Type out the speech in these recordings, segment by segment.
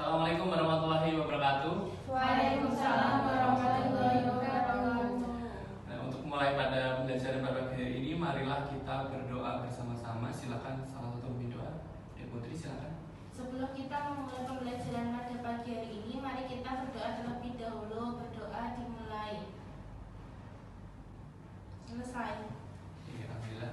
Assalamualaikum warahmatullahi wabarakatuh. Waalaikumsalam warahmatullahi wabarakatuh. Nah, untuk mulai pada pembelajaran pada pagi hari ini, marilah kita berdoa bersama-sama. Silakan salah satu pemimpin doa. Putri, silakan. Sebelum kita memulai pembelajaran pada pagi hari ini, mari kita berdoa terlebih dahulu. Berdoa dimulai. Selesai. Iya, alhamdulillah.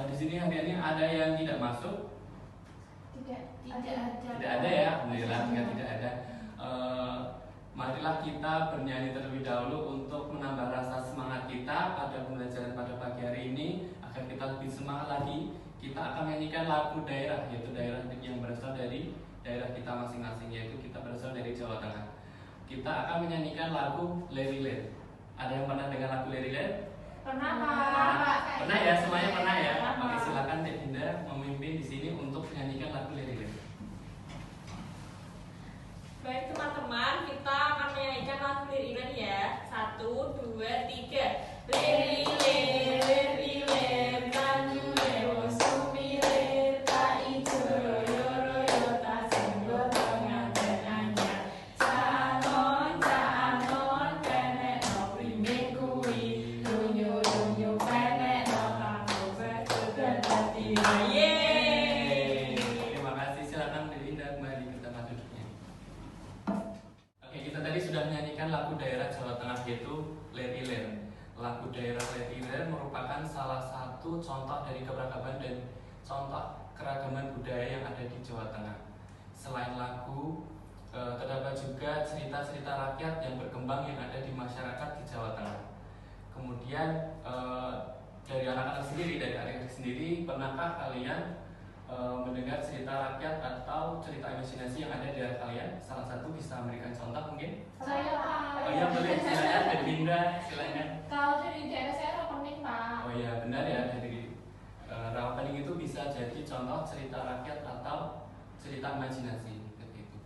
Di sini hari ini ada yang tidak masuk? Tidak Tidak ada ya, alhamdulillah tidak ada. Marilah kita bernyanyi terlebih dahulu untuk menambah rasa semangat kita pada pembelajaran pada pagi hari ini. Agar kita lebih semangat lagi, kita akan menyanyikan lagu daerah, yaitu daerah yang berasal dari daerah kita masing-masing, yaitu kita berasal dari Jawa Tengah. Kita akan menyanyikan lagu Leriler. Ada yang pernah dengar lagu Leriler? Pernah, Pak. Pernah ya, semuanya pernah ya. Oke, silakan Dek Dinda memimpin di sini untuk menyanyikan lagu Leriler. Baik teman-teman, kita akan menyanyikan lagu Leriler ya. 1, 2, 3. Leriler, leriler, tanju lewo sumiler, tak ijo royo royo, tak senggo penganten anyar. Saangon, kenek no primbing kuwi, lunyo lunyo kenek no kamu berkuda dadi. Yeay. Terima kasih, silakan Dek Dinda kembali ke tempat duduknya. Oke, kita tadi sudah menyanyikan lagu daerah Jawa Tengah, yaitu Leriler. Lagu daerah Leriler merupakan salah satu contoh dari keberagaman dan contoh keragaman budaya yang ada di Jawa Tengah. Selain lagu, terdapat juga cerita-cerita rakyat yang berkembang yang ada di masyarakat di Jawa Tengah. Kemudian dari anak-anak sendiri, dari adik-adik sendiri, pernahkah kalian mendengar cerita rakyat atau cerita imajinasi yang ada di daerah kalian? Salah satu bisa memberikan contoh mungkin? Saya, Pak. Oh iya, boleh, silakan Dek Dinda, silakan. Kalau dari daerah saya Rawapening, Pak. Oh iya, benar ya, dari Rawapening itu bisa jadi contoh cerita rakyat atau cerita imajinasi seperti itu.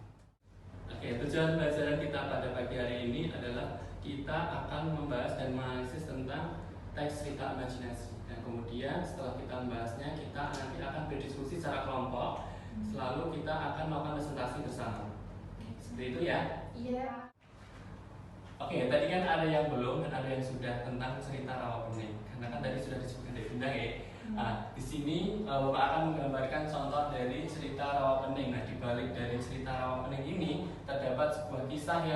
Oke, tujuan pelajaran kita pada pagi hari ini adalah kita akan membahas dan menganalisis tentang teks cerita imajinasi. Dan kemudian setelah kita membahasnya, kita nanti akan berdiskusi secara kelompok. Selalu kita akan melakukan presentasi bersama. Seperti itu ya. Iya. Oke, tadi kan ada yang belum dan ada yang sudah tentang cerita Rawapening. Karena kan tadi sudah disebutkan dari Bunda ya. Nah, di sini Bapak akan menggambarkan contoh dari cerita Rawapening. Nah, di balik dari cerita Rawapening ini terdapat sebuah kisah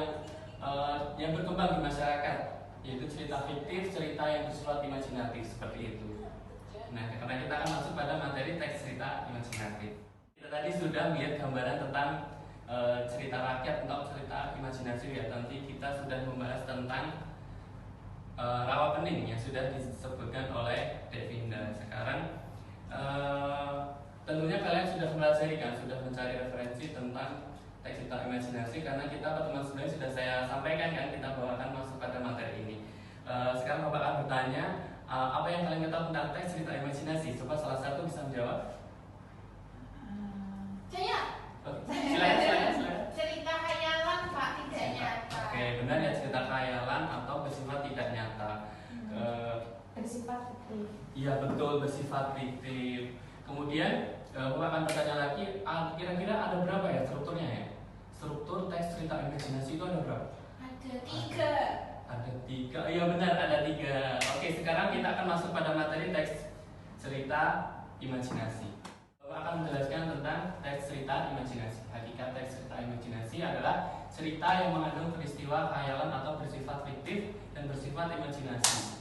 yang berkembang di masyarakat, yaitu cerita fiktif, cerita yang bersifat imajinatif seperti itu. Nah, karena kita akan masuk pada materi teks cerita imajinatif. Kita tadi sudah melihat gambaran tentang cerita rakyat atau cerita imajinasi ya. Nanti kita sudah membahas tentang Rawapening yang sudah disebutkan oleh Dek Dinda. Sekarang tentunya kalian sudah mempelajari kan, sudah mencari referensi tentang teks cerita imajinasi, karena kita pertemuan sebelumnya sudah saya sampaikan kan, kita bawakan masuk pada materi ini. Sekarang Bapak akan bertanya, apa yang kalian ketahui tentang teks cerita imajinasi? Coba salah satu bisa menjawab. Saya. Silakan. Cerita khayalan, Pak, tidak nyata. Oke, benar ya, cerita khayalan atau bersifat tidak nyata. Bersifat fiktif. Iya betul, bersifat fiktif. Kemudian Bapak akan bertanya lagi, kira-kira ada berapa ya strukturnya ya? Struktur teks cerita imajinasi itu ada berapa? Ada 3. Ada 3. Iya benar, ada 3. Oke, sekarang kita akan masuk pada materi teks cerita imajinasi. Bapak akan menjelaskan tentang teks cerita imajinasi. Hakikat teks cerita imajinasi adalah cerita yang mengandung peristiwa khayalan atau bersifat fiktif dan bersifat imajinasi.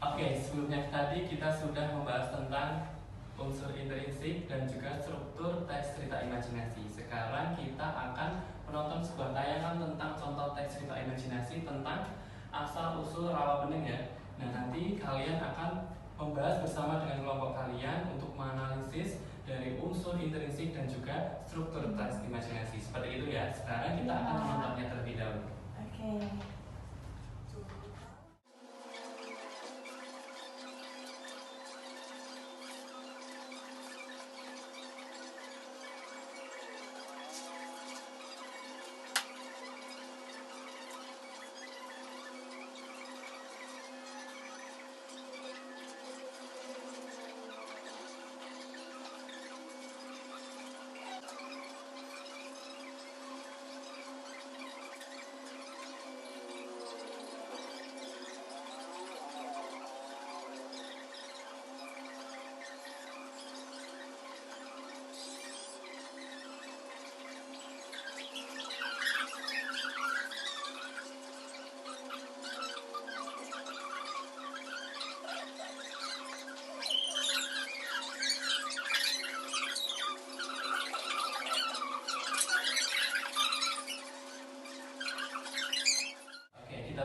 Oke, sebelumnya tadi kita sudah membahas tentang unsur intrinsik dan juga struktur teks cerita imajinasi. Sekarang kita akan menonton sebuah tayangan tentang contoh teks cerita imajinasi tentang asal usul Rawapening ya. Nah, nanti kalian akan membahas bersama dengan kelompok kalian untuk menganalisis dari unsur intrinsik dan juga struktur teks imajinasi. Seperti itu ya. Sekarang kita akan menontonnya terlebih dahulu. Oke.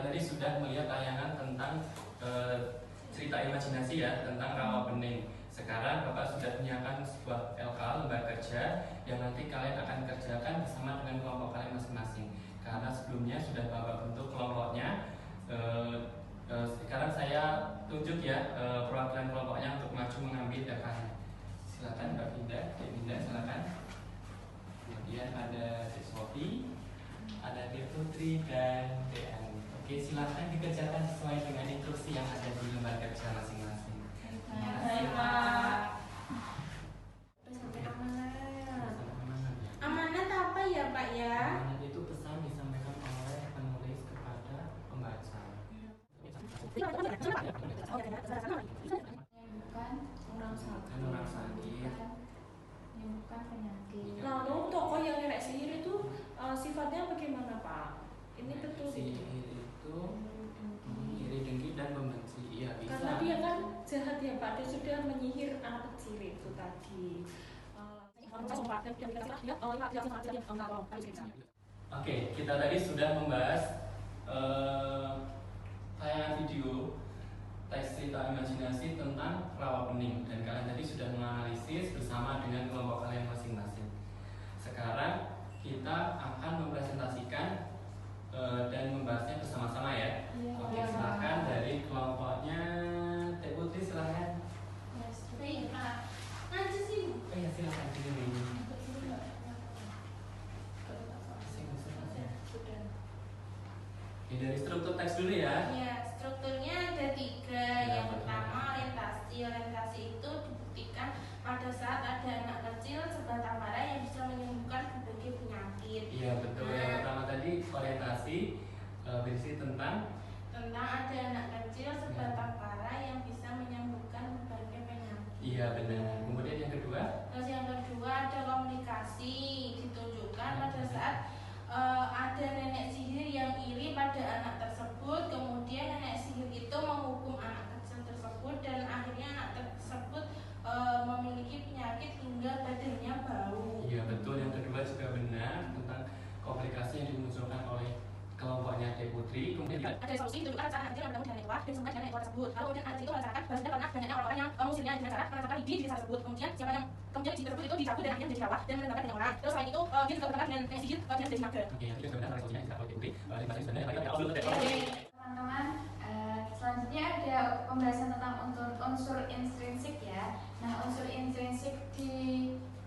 kita tadi sudah melihat tayangan tentang cerita imajinasi ya, tentang rawa bening. Sekarang Bapak sudah menyiapkan sebuah LK, lembaga kerja, yang nanti kalian akan kerjakan bersama dengan kelompok kalian masing-masing. Karena sebelumnya sudah Bapak bentuk kelompoknya. Sekarang saya tunjuk ya perwakilan kelompoknya untuk maju mengambil LK-nya. Silakan Mbak Binda, Dek Binda silakan. Kemudian ada Dek Sofi, ada Dek Putri dan Dek Ani. Oke, silakan dikerjakan sesuai dengan instruksi yang ada di lembaga kerja masing-masing. Baik, Pak. Sampai amanat apa ya, Pak ya? Amanat itu pesan disampaikan oleh penulis kepada pembaca. Menyembuhkan orang sakit. Orang sakit. Menyembuhkan penyakit. Lalu tokoh yang nenek sihir itu sifatnya bagaimana, Pak? Ini betul. Sihir itu iri dengki dan membenci. Iya bisa. Karena dia kan jahat ya, Pak. Dia sudah menyihir anak kecil itu tadi. Oke, kita tadi sudah membahas tayangan video teks cerita imajinasi tentang rawa bening, dan kalian tadi sudah menganalisis bersama dengan kelompok kalian masing-masing. Sekarang kita akan mempresentasikan dan membahasnya bersama-sama ya. Iya. Oke, silakan dari kelompoknya Teh Putri silakan. Nanti sih. Oh ya silakan pilih. Dari struktur teks dulu ya. Ya, strukturnya ada 3. Ya, Yang betul. pertama orientasi. Orientasi itu dibuktikan pada saat ada anak kecil sebatang kara yang bisa menyembuhkan berbagai penyakit. Iya betul. Yang pertama tadi orientasi berisi tentang Ada anak kecil sebatang kara yang bisa menyembuhkan berbagai penyakit. iya benar. Kemudian yang kedua Terus yang kedua ada komunikasi, ditunjukkan pada saat ada nenek sihir yang iri pada anak tersebut, kemudian nenek sihir itu menghukum anak kecil tersebut dan akhirnya anak tersebut memiliki penyakit hingga badannya bau. iya betul. Yang kedua juga benar tentang komplikasi yang dimunculkan oleh kelompoknya Teh Putri. Kemudian Ada solusi ditunjukkan cara anak kecil yang bertemu dengan nenek tua dan sembuh dengan nenek tua tersebut. Lalu kemudian anak kecil itu merasakan bahwa karena banyaknya orang-orang yang mengusirnya dengan cara merasakan di desa tersebut. Kemudian siapa yang kemudian di tersebut itu dicabut dan akhirnya menjadi kawah dan menentangkan banyak orang. Terus selain itu dia juga bertengkar dengan nenek sihir dan menjadi naga. oke, yang ketiga sebenarnya solusinya bisa Teh Putri. Sebenarnya kita awal dulu Teh Putri. Teman-teman, selanjutnya ada pembahasan tentang unsur intrinsik ya. Nah, unsur intrinsik di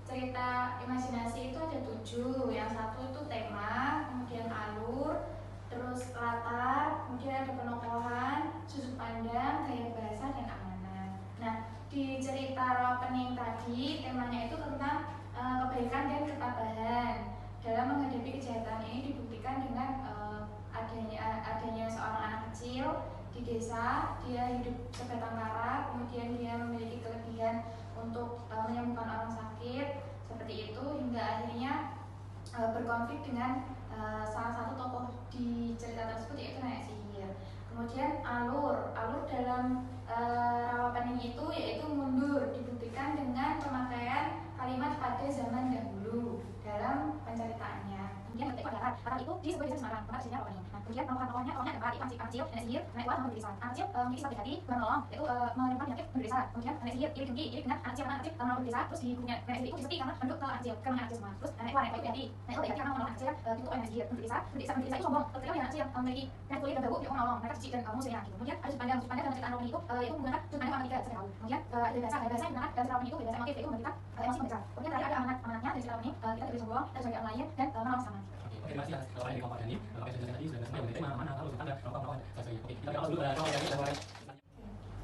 cerita imajinasi itu ada 7. Yang satu itu tema, kemudian alur, terus latar, kemudian ada penokohan, sudut pandang, gaya bahasa, dan amanat. Nah, di cerita Rawa Pening tadi, temanya itu tentang kebaikan dan ketabahan. Dalam menghadapi kejahatan ini dibuktikan dengan adanya seorang anak kecil di desa. Dia hidup sebatang kara, kemudian dia memiliki kelebihan untuk menyembuhkan orang sakit seperti itu, hingga akhirnya berkonflik dengan salah satu tokoh di cerita tersebut, yaitu nenek sihir. Kemudian alur dalam Rawa Pening itu yaitu mundur, dibuktikan dengan pemakaian kalimat pada zaman dahulu dalam penceritaannya. Kemudian ketika darat itu disebut desa Semarang, tempat aslinya Rawa Pening. Nah, kemudian tokohnya ada 4, yaitu anak kecil, nenek sihir, nenek tua, sama penduduk desa. Anak kecil memiliki sifat hati, bermenolong, yaitu menyembuhkan penyakit penduduk desa. Kemudian nenek sihir iri dengki, iri dengan anak kecil menolong penduduk desa. Terus di bukunya nenek sihir itu diseti karena penduduk ke anak kecil semua. Terus nenek tua itu hati, nenek tua itu karena menolong anak kecil itu nenek sihir. Penduduk desa itu sombong. Ketika dia anak kecil memiliki penyakit kulit dan bau, dia menolong mereka kecil dan musuhnya gitu. Kemudian ada sudut pandang dalam cerita Rawa Pening itu yaitu menggunakan sudut pandang orang 3 seperti tahu. Kemudian ada bahasa yang digunakan dalam cerita Rawa Pening itu bahasa emotif, yaitu memberikan emosi pembicara. Kemudian terakhir ada amanatnya dari cerita Rawa Pening, kita tidak boleh sombong, kita sebagai orang lain dan menolong sesama. Oke, terima kasih atas kelompok yang di kelompok ini. Apa yang sudah tadi sudah bersama yang tema mana kalau tanda kelompok-kelompok sesuai. Oke, kita awal dulu pada kelompok yang ini.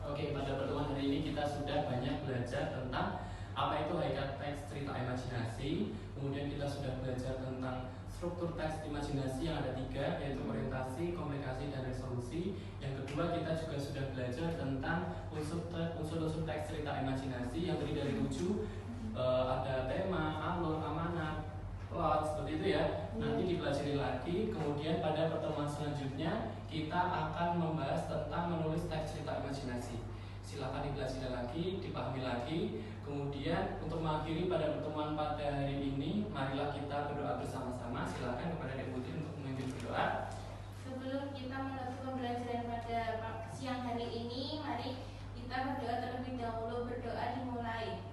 Oke, pada pertemuan hari ini kita sudah banyak belajar tentang apa itu hakikat teks cerita imajinasi. Kemudian kita sudah belajar tentang struktur teks imajinasi yang ada 3, yaitu orientasi, komunikasi, dan resolusi. Yang kedua, kita juga sudah belajar tentang unsur-unsur teks cerita imajinasi yang terdiri dari 7. Ada tema, alur, amanat, plot, seperti itu ya. Nanti dipelajari lagi. Kemudian pada pertemuan selanjutnya kita akan membahas tentang menulis teks cerita imajinasi. Silakan dipelajari lagi, dipahami lagi. Kemudian untuk mengakhiri pada pertemuan pada hari ini, marilah kita berdoa bersama-sama. Silakan kepada Dek Putri untuk memimpin berdoa. Sebelum kita menutup siang hari ini mari kita berdoa terlebih dahulu. Berdoa dimulai.